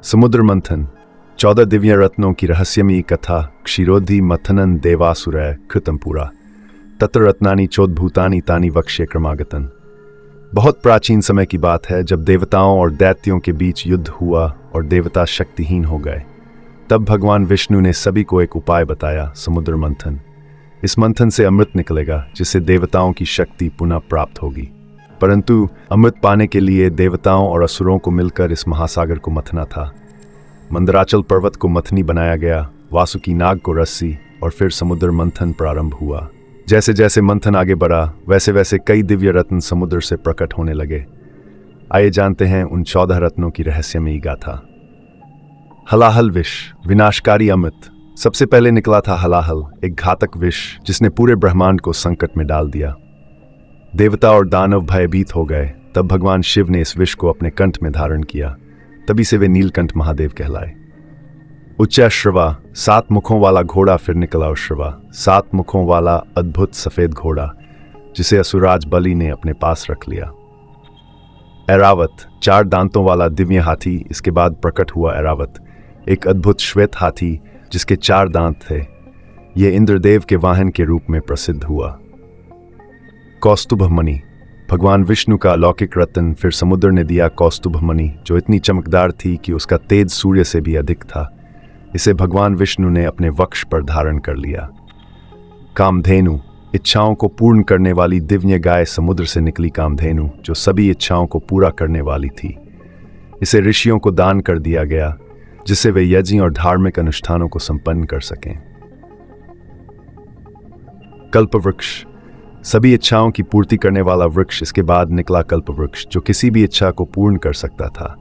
समुद्र मंथन 14 दिव्य रत्नों की रहस्यमयी कथा क्षीरोधि मथनन देवासुरय कृतंपुरा तत्र रत्नानि चोद्भूतानि तानि वक्ष्ये क्रमागतन। बहुत प्राचीन समय की बात है जब देवताओं और दैत्यों के बीच युद्ध हुआ और देवता शक्तिहीन हो गए। तब भगवान विष्णु ने सभी को एक उपाय बताया, समुद्र मंथन। इस मंथन से अमृत निकलेगा जिससे देवताओं की शक्ति पुनः प्राप्त होगी। परंतु अमृत पाने के लिए देवताओं और असुरों को मिलकर इस महासागर को मथना था। मंदराचल पर्वत को मथनी बनाया गया, वासुकी नाग को रस्सी, और फिर समुद्र मंथन प्रारंभ हुआ। जैसे जैसे मंथन आगे बढ़ा वैसे वैसे कई दिव्य रत्न समुद्र से प्रकट होने लगे। आइए जानते हैं उन 14 रत्नों की रहस्यमयी गाथा। हलाहल विष, विनाशकारी अमृत। सबसे पहले निकला था हलाहल, एक घातक विष जिसने पूरे ब्रह्मांड को संकट में डाल दिया। देवता और दानव भयभीत हो गए। तब भगवान शिव ने इस विष को अपने कंठ में धारण किया। तभी से वे नीलकंठ महादेव कहलाए। उच्चैश्रवा, 7 मुखों वाला घोड़ा फिर निकला। उश्रवा, 7 मुखों वाला अद्भुत सफेद घोड़ा जिसे असुराज बलि ने अपने पास रख लिया। ऐरावत, 4 दांतों वाला दिव्य हाथी। इसके बाद प्रकट हुआ ऐरावत, एक अद्भुत श्वेत हाथी जिसके 4 दांत थे। यह इंद्रदेव के वाहन के रूप में प्रसिद्ध हुआ। कौस्तुभ मणि, भगवान विष्णु का अलौकिक रत्न। फिर समुद्र ने दिया कौस्तुभ मणि जो इतनी चमकदार थी कि उसका तेज सूर्य से भी अधिक था। इसे भगवान विष्णु ने अपने वक्ष पर धारण कर लिया। कामधेनु, इच्छाओं को पूर्ण करने वाली दिव्य गाय समुद्र से निकली। कामधेनु जो सभी इच्छाओं को पूरा करने वाली थी। इसे ऋषियों को दान कर दिया गया जिससे वे यज्ञ और धार्मिक अनुष्ठानों को संपन्न कर सकें। कल्पवृक्ष, सभी इच्छाओं की पूर्ति करने वाला वृक्ष। इसके बाद निकला कल्पवृक्ष जो किसी भी इच्छा को पूर्ण कर सकता था।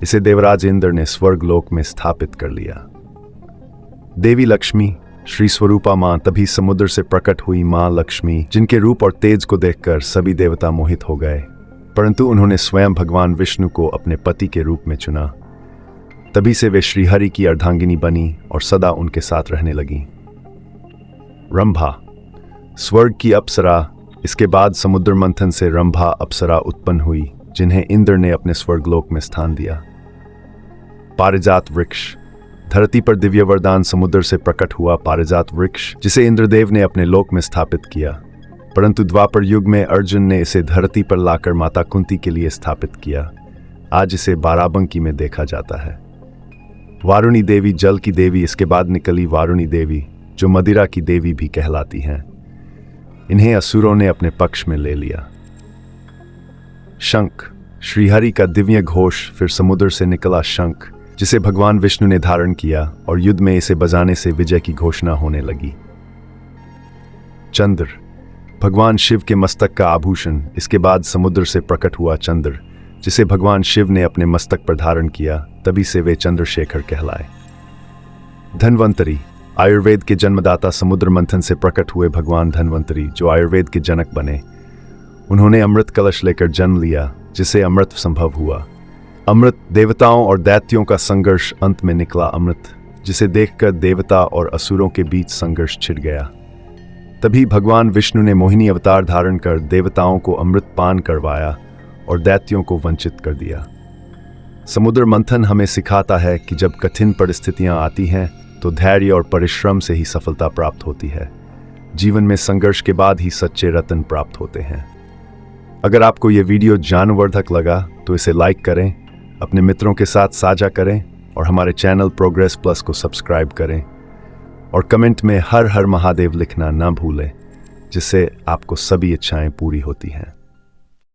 इसे देवराज इंद्र ने स्वर्ग लोक में स्थापित कर लिया। देवी लक्ष्मी, श्री स्वरूपा मां, तभी समुद्र से प्रकट हुई मां लक्ष्मी जिनके रूप और तेज को देखकर सभी देवता मोहित हो गए। परंतु उन्होंने स्वयं भगवान विष्णु को अपने पति के रूप में चुना। तभी से वे श्रीहरि की अर्धांगिनी बनी और सदा उनके साथ रहने लगी। रंभा, स्वर्ग की अप्सरा। इसके बाद समुद्र मंथन से रंभा अप्सरा उत्पन्न हुई जिन्हें इंद्र ने अपने स्वर्गलोक में स्थान दिया। पारिजात वृक्ष, धरती पर दिव्य वरदान समुद्र से प्रकट हुआ। पारिजात वृक्ष जिसे इंद्रदेव ने अपने लोक में स्थापित किया, परंतु द्वापर युग में अर्जुन ने इसे धरती पर लाकर माता कुंती के लिए स्थापित किया। आज इसे बाराबंकी में देखा जाता है। वारुणी देवी, जल की देवी। इसके बाद निकली वारुणी देवी जो मदिरा की देवी भी कहलाती हैं। इन्हें असुरों ने अपने पक्ष में ले लिया। शंख, श्रीहरि का दिव्य घोष। फिर समुद्र से निकला शंख जिसे भगवान विष्णु ने धारण किया और युद्ध में इसे बजाने से विजय की घोषणा होने लगी। चंद्र, भगवान शिव के मस्तक का आभूषण। इसके बाद समुद्र से प्रकट हुआ चंद्र जिसे भगवान शिव ने अपने मस्तक पर धारण किया। तभी से वे चंद्रशेखर कहलाए। धन्वंतरी, आयुर्वेद के जन्मदाता। समुद्र मंथन से प्रकट हुए भगवान धन्वंतरी जो आयुर्वेद के जनक बने। उन्होंने अमृत कलश लेकर जन्म लिया जिससे अमृत संभव हुआ। अमृत, देवताओं और दैत्यों का संघर्ष। अंत में निकला अमृत जिसे देखकर देवता और असुरों के बीच संघर्ष छिड़ गया। तभी भगवान विष्णु ने मोहिनी अवतार धारण कर देवताओं को अमृत पान करवाया और दैत्यों को वंचित कर दिया। समुद्र मंथन हमें सिखाता है कि जब कठिन परिस्थितियां आती हैं तो धैर्य और परिश्रम से ही सफलता प्राप्त होती है। जीवन में संघर्ष के बाद ही सच्चे रत्न प्राप्त होते हैं। अगर आपको यह वीडियो ज्ञानवर्धक लगा तो इसे लाइक करें, अपने मित्रों के साथ साझा करें और हमारे चैनल प्रोग्रेस प्लस को सब्सक्राइब करें और कमेंट में हर हर महादेव लिखना ना भूलें, जिससे आपको सभी इच्छाएं पूरी होती हैं।